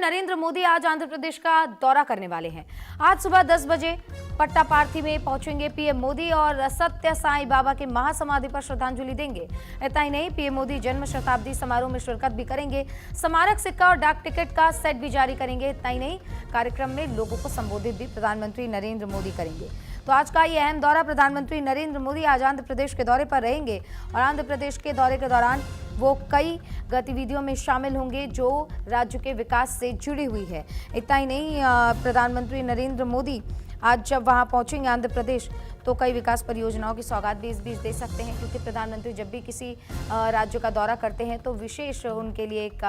नरेंद्र मोदी आज आंध्र प्रदेश का दौरा करने वाले हैं। आज सुबह 10 बजे पट्टापार्थी में पहुंचेंगे पीएम मोदी और सत्य साईं बाबा के महासमाधि पर श्रद्धांजलि देंगे। इतना ही नहीं, पीएम मोदी जन्म शताब्दी समारोह में शिरकत भी करेंगे। स्मारक सिक्का और डाक टिकट का सेट भी जारी करेंगे। इतना ही नहीं, कार्यक्रम में लोगों को संबोधित भी प्रधानमंत्री नरेंद्र मोदी करेंगे। तो आज का ये अहम दौरा, प्रधानमंत्री नरेंद्र मोदी आज आंध्र प्रदेश के दौरे पर रहेंगे और आंध्र प्रदेश के दौरे के दौरान वो कई गतिविधियों में शामिल होंगे जो राज्य के विकास से जुड़ी हुई है। इतना ही नहीं, प्रधानमंत्री नरेंद्र मोदी आज जब वहां पहुंचेंगे आंध्र प्रदेश तो कई विकास परियोजनाओं की सौगात भी इस बीच दे सकते हैं, क्योंकि प्रधानमंत्री जब भी किसी राज्य का दौरा करते हैं तो विशेष उनके लिए एक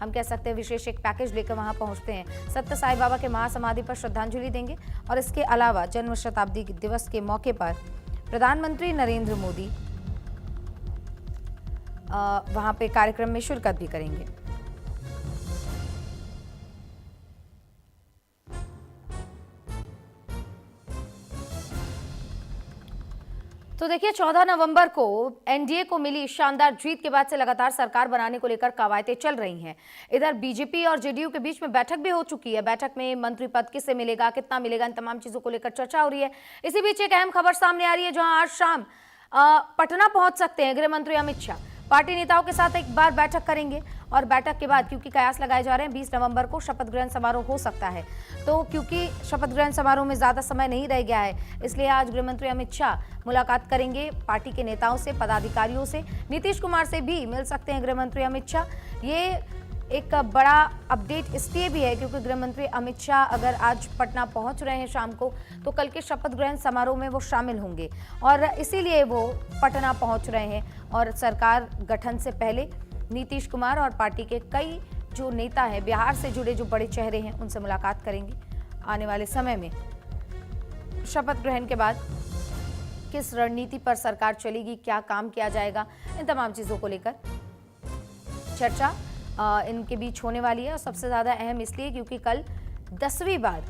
हम कह सकते हैं विशेष एक पैकेज लेकर वहां पहुंचते हैं। सत्य साईं बाबा के महासमाधि पर श्रद्धांजलि देंगे और इसके अलावा जन्म शताब्दी दिवस के मौके पर प्रधानमंत्री नरेंद्र मोदी वहां पे कार्यक्रम में शिरकत भी करेंगे। तो देखिए, 14 नवंबर को एनडीए को मिली शानदार जीत के बाद से लगातार सरकार बनाने को लेकर कवायदें चल रही हैं। इधर बीजेपी और जेडीयू के बीच में बैठक भी हो चुकी है। बैठक में मंत्री पद किससे मिलेगा, कितना मिलेगा, इन तमाम चीजों को लेकर चर्चा हो रही है। इसी बीच एक अहम खबर सामने आ रही है, जहां आज शाम पटना पहुंच सकते हैं गृह मंत्री अमित शाह। पार्टी नेताओं के साथ एक बार बैठक करेंगे और बैठक के बाद, क्योंकि कयास लगाए जा रहे हैं 20 नवंबर को शपथ ग्रहण समारोह हो सकता है, तो क्योंकि शपथ ग्रहण समारोह में ज्यादा समय नहीं रह गया है, इसलिए आज गृह मंत्री अमित शाह मुलाकात करेंगे पार्टी के नेताओं से, पदाधिकारियों से। नीतीश कुमार से भी मिल सकते हैं गृह मंत्री अमित शाह। ये एक बड़ा अपडेट इसलिए भी है क्योंकि गृह मंत्री अमित शाह अगर आज पटना पहुंच रहे हैं शाम को, तो कल के शपथ ग्रहण समारोह में वो शामिल होंगे और इसीलिए वो पटना पहुंच रहे हैं। और सरकार गठन से पहले नीतीश कुमार और पार्टी के कई जो नेता हैं, बिहार से जुड़े जो बड़े चेहरे हैं, उनसे मुलाकात करेंगे। आने वाले समय में शपथ ग्रहण के बाद किस रणनीति पर सरकार चलेगी, क्या काम किया जाएगा, इन तमाम चीजों को लेकर चर्चा इनके बीच होने वाली है। और सबसे ज्यादा अहम इसलिए क्योंकि कल 10वीं बार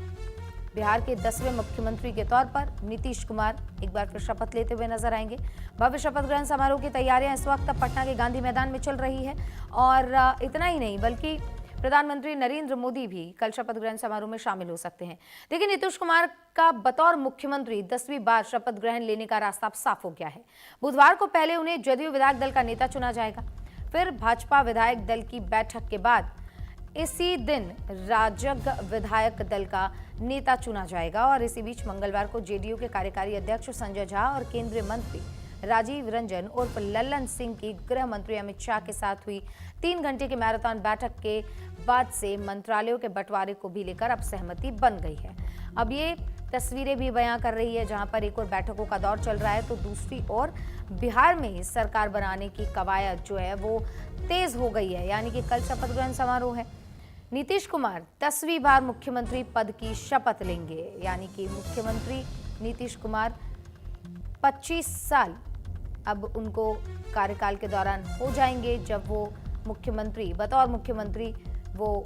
बिहार के 10वें मुख्यमंत्री के तौर पर नीतीश कुमार एक बार फिर शपथ लेते हुए नजर आएंगे। भव्य शपथ ग्रहण समारोह की तैयारियां इस वक्त पटना के गांधी मैदान में चल रही है। और इतना ही नहीं, बल्कि प्रधानमंत्री नरेंद्र मोदी भी कल शपथ ग्रहण समारोह में शामिल हो सकते हैं। देखिए, नीतीश कुमार का बतौर मुख्यमंत्री 10वीं बार शपथ ग्रहण लेने का रास्ता साफ हो गया है। बुधवार को पहले उन्हें जदयू विधायक दल का नेता चुना जाएगा, फिर भाजपा विधायक दल की बैठक के बाद इसी दिन राजग विधायक दल का नेता चुना जाएगा। और इसी बीच मंगलवार को जेडीयू के कार्यकारी अध्यक्ष संजय झा और केंद्रीय मंत्री राजीव रंजन उर्फ लल्लन सिंह की गृह मंत्री अमित शाह के साथ हुई 3 घंटे की मैराथन बैठक के बाद से मंत्रालयों के बंटवारे को भी लेकर अब सहमति बन गई है। अब ये तस्वीरें भी बयां कर रही है, जहां पर एक और बैठकों का दौर चल रहा है, तो दूसरी ओर बिहार में ही सरकार बनाने की कवायद जो है वो तेज हो गई है। यानी कि कल शपथ ग्रहण समारोह है। नीतीश कुमार 10वीं बार मुख्यमंत्री पद की शपथ लेंगे, यानी कि मुख्यमंत्री नीतीश कुमार 25 साल अब उनको कार्यकाल के दौरान हो जाएंगे, जब वो मुख्यमंत्री बतौर मुख्यमंत्री वो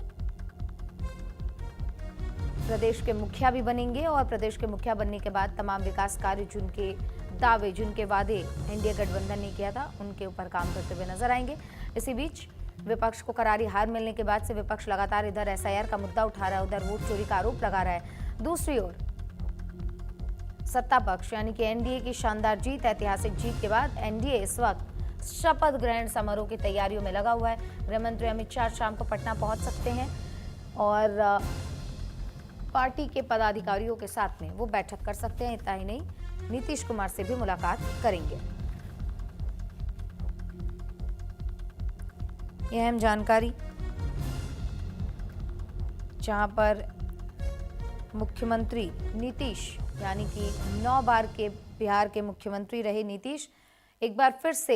प्रदेश के मुखिया भी बनेंगे। और प्रदेश के मुखिया बनने के बाद तमाम विकास कार्य, जिनके दावे, जिनके वादे एनडीए गठबंधन ने किया था, उनके ऊपर काम करते हुए नजर आएंगे। इसी बीच विपक्ष को करारी हार मिलने के बाद से विपक्ष लगातार इधर एसआईआर का मुद्दा उठा रहा है, उधर वोट चोरी का आरोप लगा रहा है। दूसरी ओर सत्ता पक्ष यानी कि एनडीए की शानदार जीत, ऐतिहासिक जीत के बाद एनडीए इस वक्त शपथ ग्रहण समारोह की तैयारियों में लगा हुआ है। गृह मंत्री अमित शाह शाम को पटना पहुंच सकते हैं और पार्टी के पदाधिकारियों के साथ में वो बैठक कर सकते हैं। इतना ही नहीं, नीतीश कुमार से भी मुलाकात करेंगे। यह अहम जानकारी, जहां पर मुख्यमंत्री नीतीश यानी कि 9 बार के बिहार के मुख्यमंत्री रहे नीतीश एक बार फिर से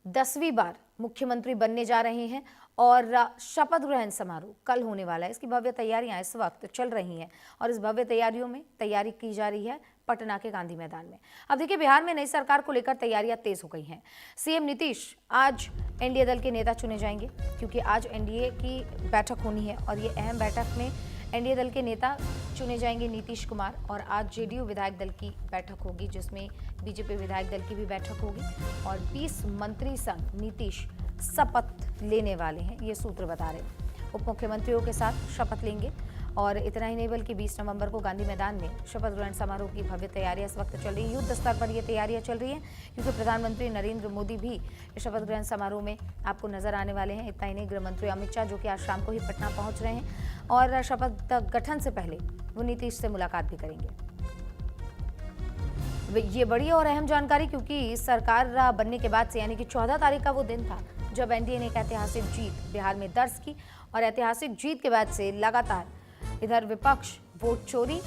10वीं बार मुख्यमंत्री बनने जा रहे हैं और शपथ ग्रहण समारोह कल होने वाला है। इसकी भव्य तैयारियां इस वक्त चल रही हैं और इस भव्य तैयारियों में तैयारी की जा रही है पटना के गांधी मैदान में। अब देखिए, बिहार में नई सरकार को लेकर तैयारियां तेज हो गई हैं। सीएम नीतीश आज एनडीए दल के नेता चुने जाएंगे, क्योंकि आज एनडीए की बैठक होनी है और ये अहम बैठक में एनडीए दल के नेता चुने जाएंगे नीतीश कुमार। और आज जेडीयू विधायक दल की बैठक होगी, जिसमें बीजेपी विधायक दल की भी बैठक होगी और 20 मंत्री संग नीतीश शपथ लेने वाले हैं, ये सूत्र बता रहे हैं। उप मुख्यमंत्रियों के साथ शपथ लेंगे। और इतना ही नहीं बल्कि 20 नवंबर को गांधी मैदान में शपथ ग्रहण समारोह की भव्य तैयारियां इस वक्त चल रही है। युद्ध स्तर पर ये तैयारियां चल रही हैं क्योंकि प्रधानमंत्री नरेंद्र मोदी भी शपथ ग्रहण समारोह में आपको नजर आने वाले हैं। इतना ही नहीं, गृह मंत्री अमित शाह जो कि आज शाम को ही पटना पहुंच रहे हैं और शपथ गठन से पहले वो नीतीश से मुलाकात भी करेंगे। ये बड़ी और अहम जानकारी क्योंकि सरकार बनने के बाद से यानी कि 14 तारीख का वो दिन था जब एनडीए ने एक ऐतिहासिक जीत बिहार में दर्ज की और ऐतिहासिक जीत के बाद से लगातार इधर विपक्ष वोट चोरी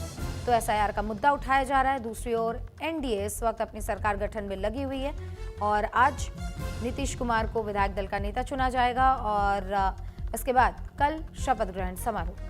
तो एसआईआर का मुद्दा उठाया जा रहा है। दूसरी ओर एनडीए इस वक्त अपनी सरकार गठन में लगी हुई है और आज नीतीश कुमार को विधायक दल का नेता चुना जाएगा और इसके बाद कल शपथ ग्रहण समारोह।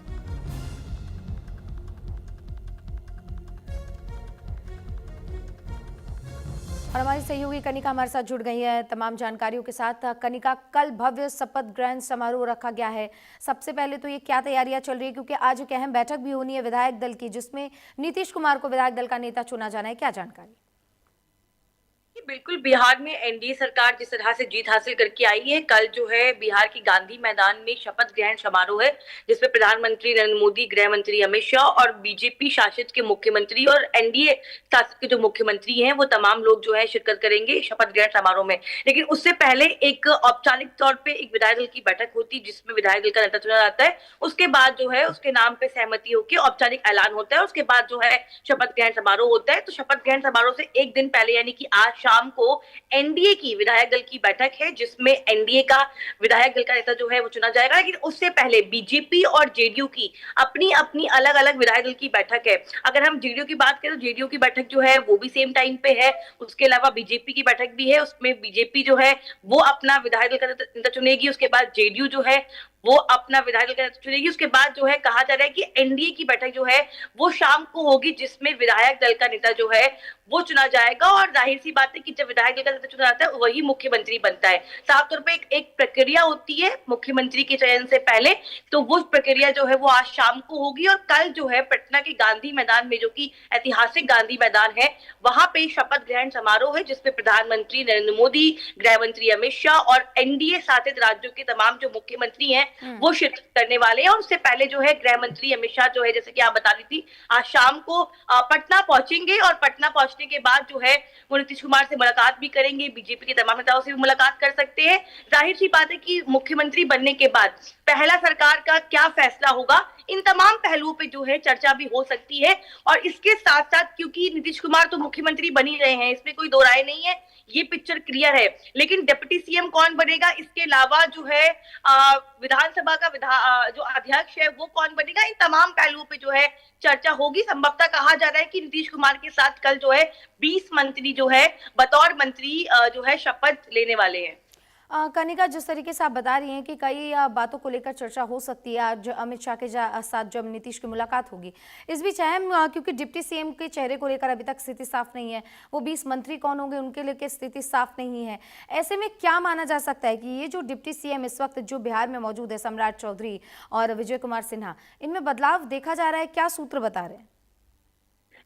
और हमारी सहयोगी कनिका हमारे साथ जुड़ गई है तमाम जानकारियों के साथ। कनिका, कल भव्य शपथ ग्रहण समारोह रखा गया है, सबसे पहले तो ये क्या तैयारियां चल रही है क्योंकि आज एक अहम बैठक भी होनी है विधायक दल की जिसमें नीतीश कुमार को विधायक दल का नेता चुना जाना है, क्या जानकारी? बिल्कुल, बिहार में एनडीए सरकार जिस तरह से जीत हासिल करके आई है, कल जो है बिहार की गांधी मैदान में शपथ ग्रहण समारोह है जिसमें प्रधानमंत्री नरेंद्र मोदी, गृह मंत्री अमित शाह और बीजेपी शासित के मुख्यमंत्री और एनडीए शासित के जो मुख्यमंत्री हैं वो तमाम लोग जो है शिरकत करेंगे शपथ ग्रहण समारोह में। लेकिन उससे पहले एक औपचारिक तौर पर एक विधायक दल की बैठक होती है जिसमें विधायक दल का नेता चुना जाता है। उसके बाद जो है उसके नाम पे सहमति होकर औपचारिक ऐलान होता है। उसके बाद जो है शपथ ग्रहण समारोह होता है। तो शपथ ग्रहण समारोह से एक दिन पहले यानी कि आज शाम को एनडीए की विधायक दल की बैठक है जिसमें एनडीए का विधायक दल का नेता जो है वो चुना जाएगा। लेकिन उससे पहले बीजेपी और जेडीयू की अपनी अपनी अलग अलग विधायक दल की बैठक है। अगर हम जेडीयू की बात करें तो जेडीयू की बैठक जो है वो भी सेम टाइम पे है। उसके अलावा बीजेपी की बैठक भी है, उसमें बीजेपी जो है वो अपना विधायक दल का नेता चुनेगी। उसके बाद जेडीयू जो है वो अपना विधायक दल चुनेगी। उसके बाद जो है कहा जा रहा है कि एनडीए की बैठक जो है वो शाम को होगी जिसमें विधायक दल का नेता जो है वो चुना जाएगा। और जाहिर सी बात है कि जब विधायक दल का नेता चुना जाता है वही मुख्यमंत्री बनता है। साफ तौर पर एक प्रक्रिया होती है मुख्यमंत्री के चयन से पहले, तो वो प्रक्रिया जो है वो आज शाम को होगी। और कल जो है पटना के गांधी मैदान में, जो कि ऐतिहासिक गांधी मैदान है, वहां पे शपथ ग्रहण समारोह है जिसमें प्रधानमंत्री नरेंद्र मोदी, गृह मंत्री अमित शाह और एनडीए शासित राज्यों के तमाम जो मुख्यमंत्री हैं वो शिरकत करने वाले हैं। और उससे पहले जो है गृह मंत्री अमित शाह जो है, जैसे कि आप बता रही थी, आज शाम को पटना पहुंचेंगे और पटना पहुंचने के बाद जो है वो नीतीश कुमार से मुलाकात भी करेंगे, बीजेपी के तमाम नेताओं से भी मुलाकात कर सकते हैं। जाहिर सी बात है कि मुख्यमंत्री बनने के बाद पहला सरकार का क्या फैसला होगा, इन तमाम पहलुओं पे जो है चर्चा भी हो सकती है। और इसके साथ साथ क्योंकि नीतीश कुमार तो मुख्यमंत्री बन ही रहे हैं, इसमें कोई दो राय नहीं है, ये पिक्चर क्लियर है। लेकिन डिप्टी सीएम कौन बनेगा, इसके अलावा जो है विधानसभा का जो अध्यक्ष है वो कौन बनेगा, इन तमाम पहलुओं पे जो है चर्चा होगी। संभवतः कहा जा रहा है कि नीतीश कुमार के साथ कल जो है 20 मंत्री जो है बतौर मंत्री जो है शपथ लेने वाले हैं। कनिका, जिस तरीके से आप बता रही हैं कि कई बातों को लेकर चर्चा हो सकती है आज अमित शाह के साथ जब नीतीश की मुलाकात होगी, इस बीच अहम क्योंकि डिप्टी सीएम के चेहरे को लेकर अभी तक स्थिति साफ नहीं है, वो 20 मंत्री कौन होंगे उनके लेकर स्थिति साफ नहीं है। ऐसे में क्या माना जा सकता है कि ये जो डिप्टी सीएम इस वक्त जो बिहार में मौजूद है, सम्राट चौधरी और विजय कुमार सिन्हा, इनमें बदलाव देखा जा रहा है, क्या सूत्र बता रहे हैं?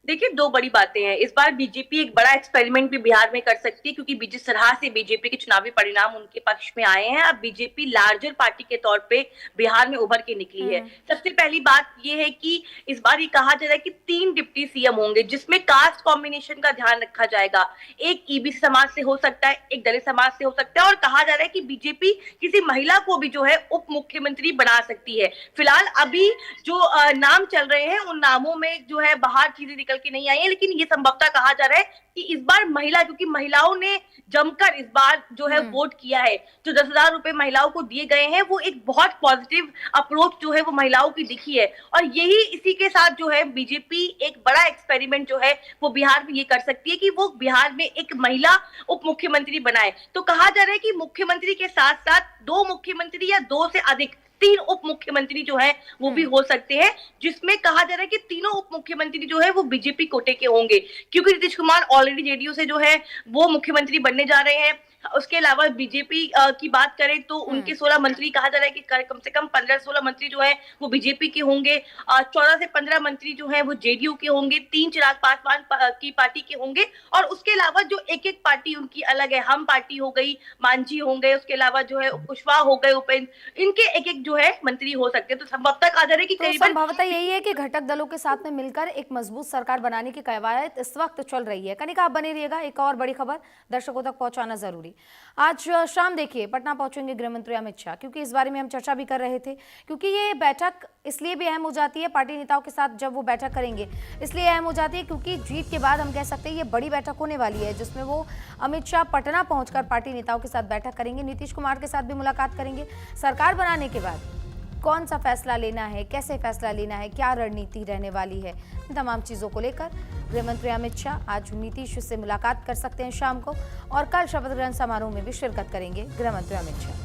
देखिए, दो बड़ी बातें हैं। इस बार बीजेपी एक बड़ा एक्सपेरिमेंट भी बिहार में कर सकती है क्योंकि जिस तरह से बीजेपी के चुनावी परिणाम उनके पक्ष में आए हैं, अब बीजेपी लार्जर पार्टी के तौर पे बिहार में उभर के निकली है। सबसे पहली बात यह है कि इस बार ये कहा जा रहा है कि 3 डिप्टी सीएम होंगे जिसमें कास्ट कॉम्बिनेशन का ध्यान रखा जाएगा। एक ईबीसी समाज से हो सकता है, एक दलित समाज से हो सकता है, और कहा जा रहा है कि बीजेपी किसी महिला को भी जो है उप मुख्यमंत्री बना सकती है। फिलहाल अभी जो नाम चल रहे हैं उन नामों में जो है बाहर चीजें निकल के नहीं आई है, लेकिन ये संभवतः कहा जा रहा है कि इस बार महिला, क्योंकि महिलाओं ने जमकर इस बार जो है वोट किया है, जो 10,000 रुपए महिलाओं को दिए गए हैं, वो एक बहुत पॉजिटिव अप्रोच जो है वो महिलाओं की दिखी है। और यही इसी के साथ जो है बीजेपी एक बड़ा एक्सपेरिमेंट जो है वो बिहार में ये कर सकती है कि वो बिहार में एक महिला उप मुख्यमंत्री बनाए। तो कहा जा रहा है कि मुख्यमंत्री के साथ साथ 2 मुख्यमंत्री या 2 से अधिक 3 उप मुख्यमंत्री जो है वो भी हो सकते हैं, जिसमें कहा जा रहा है कि तीनों उप मुख्यमंत्री जो है वो बीजेपी कोटे के होंगे क्योंकि नीतीश कुमार ऑलरेडी जेडीयू से जो है वो मुख्यमंत्री बनने जा रहे हैं। उसके अलावा बीजेपी की बात करें तो उनके 16 मंत्री, कहा जा रहा है कि कम से कम 15-16 मंत्री जो है वो बीजेपी के होंगे, 14 से 15 मंत्री जो है वो जेडीयू के होंगे, 3 चिराग पासवान की पार्टी के होंगे, और उसके अलावा जो एक एक पार्टी उनकी अलग है, हम पार्टी हो गई, मांझी होंगे, उसके अलावा जो है कुशवाहा हो गए, उपेंद्र, इनके एक एक जो है मंत्री हो सकते हैं। तो संभवतः कहा जा रहा है कि तो करीबन संभवतः यही है कि घटक दलों के साथ में मिलकर एक मजबूत सरकार बनाने की कवायद इस वक्त चल रही है। कनिका, आप बने रहिएगा, एक और बड़ी खबर दर्शकों तक पहुंचाना जरूरी। आज शाम देखिए पटना पहुंचेंगे गृह मंत्री अमित शाह, क्योंकि इस बारे में हम चर्चा भी कर रहे थे, क्योंकि ये बैठक इसलिए भी अहम हो जाती है पार्टी नेताओं के साथ जब वो बैठक करेंगे, इसलिए अहम हो जाती है क्योंकि जीत के बाद हम कह सकते हैं ये बड़ी बैठक होने वाली है, जिसमें वो अमित शाह पटना पहुंचकर पार्टी नेताओं के साथ बैठक करेंगे, नीतीश कुमार के साथ भी मुलाकात करेंगे। सरकार बनाने के बाद कौन सा फैसला लेना है, कैसे फैसला लेना है, क्या रणनीति रहने वाली है, इन तमाम चीज़ों को लेकर गृह मंत्री अमित शाह आज नीतीश से मुलाकात कर सकते हैं शाम को, और कल शपथ ग्रहण समारोह में भी शिरकत करेंगे गृह मंत्री अमित शाह।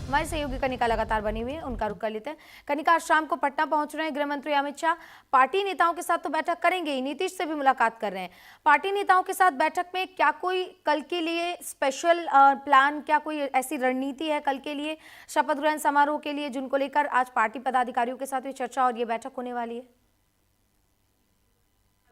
हमारी सहयोगी कनिका लगातार बनी हुई है, उनका रुख कर लेते हैं। कनिका, आज शाम को पटना पहुंच रहे हैं गृह मंत्री अमित शाह, पार्टी नेताओं के साथ तो बैठक करेंगे ही, नीतीश से भी मुलाकात कर रहे हैं। पार्टी नेताओं के साथ बैठक में क्या कोई कल के लिए स्पेशल प्लान, क्या कोई ऐसी रणनीति है कल के लिए शपथ ग्रहण समारोह के लिए, जिनको लेकर आज पार्टी पदाधिकारियों के साथ भी चर्चा और ये बैठक होने वाली है?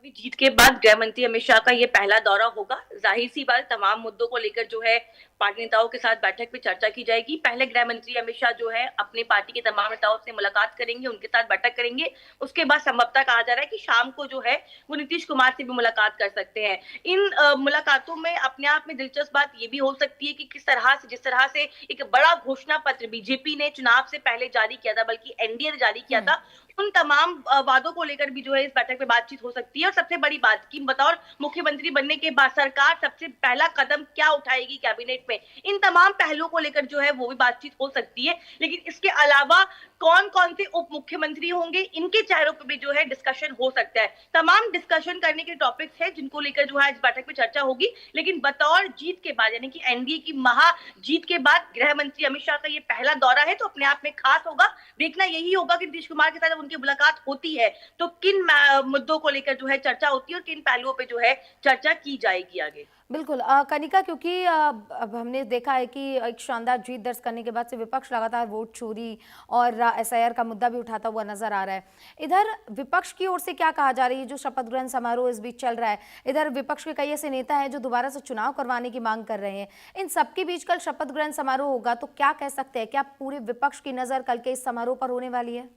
जीत के बाद गृह मंत्री अमित शाह का ये पहला दौरा होगा। जाहिर सी बात, तमाम मुद्दों को लेकर जो है पार्टी नेताओं के साथ बैठक में चर्चा की जाएगी। पहले गृह मंत्री अमित शाह जो है अपनी पार्टी के तमाम नेताओं से मुलाकात करेंगे, उनके साथ बैठक करेंगे। उसके बाद संभवतः कहा जा रहा है कि शाम को जो है वो नीतीश कुमार से भी मुलाकात कर सकते हैं। इन मुलाकातों में अपने आप में दिलचस्प बात ये भी हो सकती है कि किस तरह से, जिस तरह से एक बड़ा घोषणा पत्र बीजेपी ने चुनाव से पहले जारी किया था, बल्कि एनडीए ने जारी किया था, उन तमाम वादों को लेकर भी जो है इस बैठक में बातचीत हो सकती है। और सबसे बड़ी बात कि बतौर मुख्यमंत्री बनने के बाद सरकार सबसे पहला कदम क्या उठाएगी कैबिनेट में, इन तमाम पहलुओं को लेकर जो है वो भी बातचीत हो सकती है। लेकिन इसके अलावा कौन कौन से उप मुख्यमंत्री होंगे, इनके चेहरों पर भी जो है डिस्कशन हो सकता है। तमाम डिस्कशन करने के टॉपिक्स है जिनको लेकर जो है इस बैठक में चर्चा होगी। लेकिन बतौर जीत के बाद, यानी कि एनडीए की महा जीत के बाद गृह मंत्री अमित शाह का ये पहला दौरा है, तो अपने आप में खास होगा। देखना यही होगा कि नीतीश कुमार के साथ जब उनकी मुलाकात होती है तो किन मुद्दों को लेकर जो है चर्चा होती है और किन पहलुओं पे जो है चर्चा की जाएगी आगे। बिल्कुल कनिका, क्योंकि अब हमने देखा है कि एक शानदार जीत दर्ज करने के बाद से विपक्ष लगातार वोट चोरी और एसआईआर का मुद्दा भी उठाता हुआ नजर आ रहा है। इधर विपक्ष की ओर से क्या कहा जा रही है, जो शपथ ग्रहण समारोह इस बीच चल रहा है, इधर विपक्ष के कई ऐसे नेता हैं जो दोबारा से चुनाव करवाने की मांग कर रहे हैं। इन सबके बीच कल शपथ ग्रहण समारोह होगा, तो क्या कह सकते हैं, क्या पूरे विपक्ष की नजर कल के इस समारोह पर होने वाली है?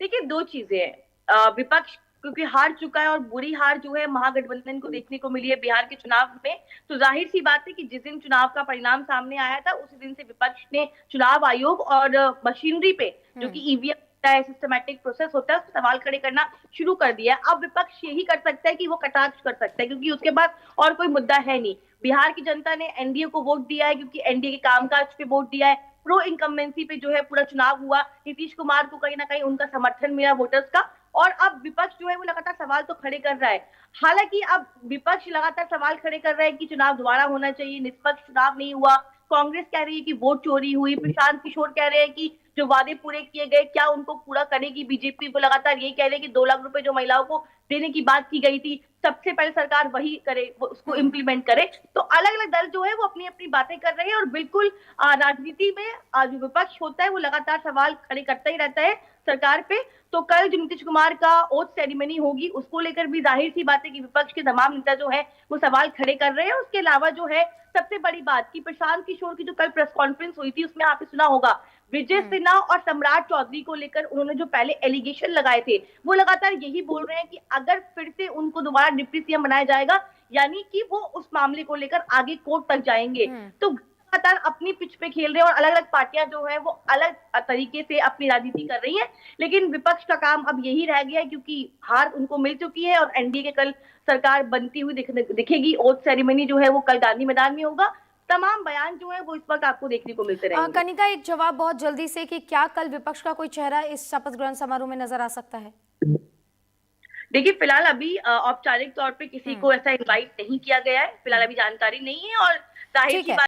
देखिए, दो चीजें हैं। विपक्ष क्योंकि हार चुका है और बुरी हार जो है महागठबंधन को देखने को मिली है बिहार के चुनाव में, तो जाहिर सी बात है कि जिस दिन चुनाव का परिणाम सामने आया था उसी दिन से विपक्ष ने चुनाव आयोग और मशीनरी पे, जो कि ईवीएम होता है, सिस्टमैटिक प्रोसेस होता है, उस सवाल खड़े करना शुरू कर दिया। अब विपक्ष यही कर सकता है कि वो कटाक्ष कर सकता है, क्योंकि उसके बाद और कोई मुद्दा है नहीं। बिहार की जनता ने एनडीए को वोट दिया है, क्योंकि एनडीए के कामकाज पे वोट दिया है, प्रो इनकम्बेंसी पे जो है पूरा चुनाव हुआ, नीतीश कुमार को कहीं ना कहीं उनका समर्थन मिला वोटर्स का। और अब विपक्ष जो है वो लगातार सवाल तो खड़े कर रहा है। हालांकि अब विपक्ष लगातार सवाल खड़े कर रहा है कि चुनाव दोबारा होना चाहिए, निष्पक्ष चुनाव नहीं हुआ। कांग्रेस कह रही है कि वोट चोरी हुई, प्रशांत किशोर कह रहे हैं कि जो वादे पूरे किए गए क्या उनको पूरा करेगी बीजेपी, वो लगातार ये कह रहे हैं कि 2 लाख रुपए जो महिलाओं को देने की बात की गई थी, सबसे पहले सरकार वही करे, वो उसको इम्प्लीमेंट करे। तो अलग अलग दल जो है वो अपनी अपनी बातें कर रहे हैं, और बिल्कुल राजनीति में जो विपक्ष होता है वो लगातार सवाल खड़े करता ही रहता है सरकार पे। तो कल जो नीतीश कुमार का ओथ सेरेमनी होगी उसको लेकर भी जाहिर सी बात है कि विपक्ष के तमाम नेता जो है वो सवाल खड़े कर रहे हैं। उसके अलावा जो है सबसे बड़ी बात कि प्रशांत किशोर की जो कल प्रेस कॉन्फ्रेंस हुई थी उसमें आपने सुना होगा, विजय सिन्हा और सम्राट चौधरी को लेकर उन्होंने जो पहले एलिगेशन लगाए थे वो लगातार यही बोल रहे हैं कि अगर फिर से उनको दोबारा डिप्टी सीएम बनाया जाएगा, यानी कि वो उस मामले को लेकर आगे कोर्ट तक जाएंगे। तो लगातार अपनी पिच पे खेल रहे हैं और अलग अलग पार्टियां जो है वो अलग तरीके से अपनी राजनीति कर रही हैं। लेकिन विपक्ष का काम अब यही रह गया है, क्योंकि हार उनको मिल चुकी है और एनडीए के कल सरकार बनती हुई दिखेगी। ओथ सेरेमनी जो है वो कल गांधी मैदान में होगा। तमाम बयान जो है वो इस वक्त आपको देखने को मिलते रहेंगे। कनिका, एक जवाब बहुत जल्दी से कि क्या कल विपक्ष का कोई चेहरा इस शपथ ग्रहण समारोह में नजर आ सकता है? देखिए, फिलहाल अभी औपचारिक तौर पे किसी को ऐसा इनवाइट नहीं किया गया है, फिलहाल अभी जानकारी नहीं है। और जाहिर सी बात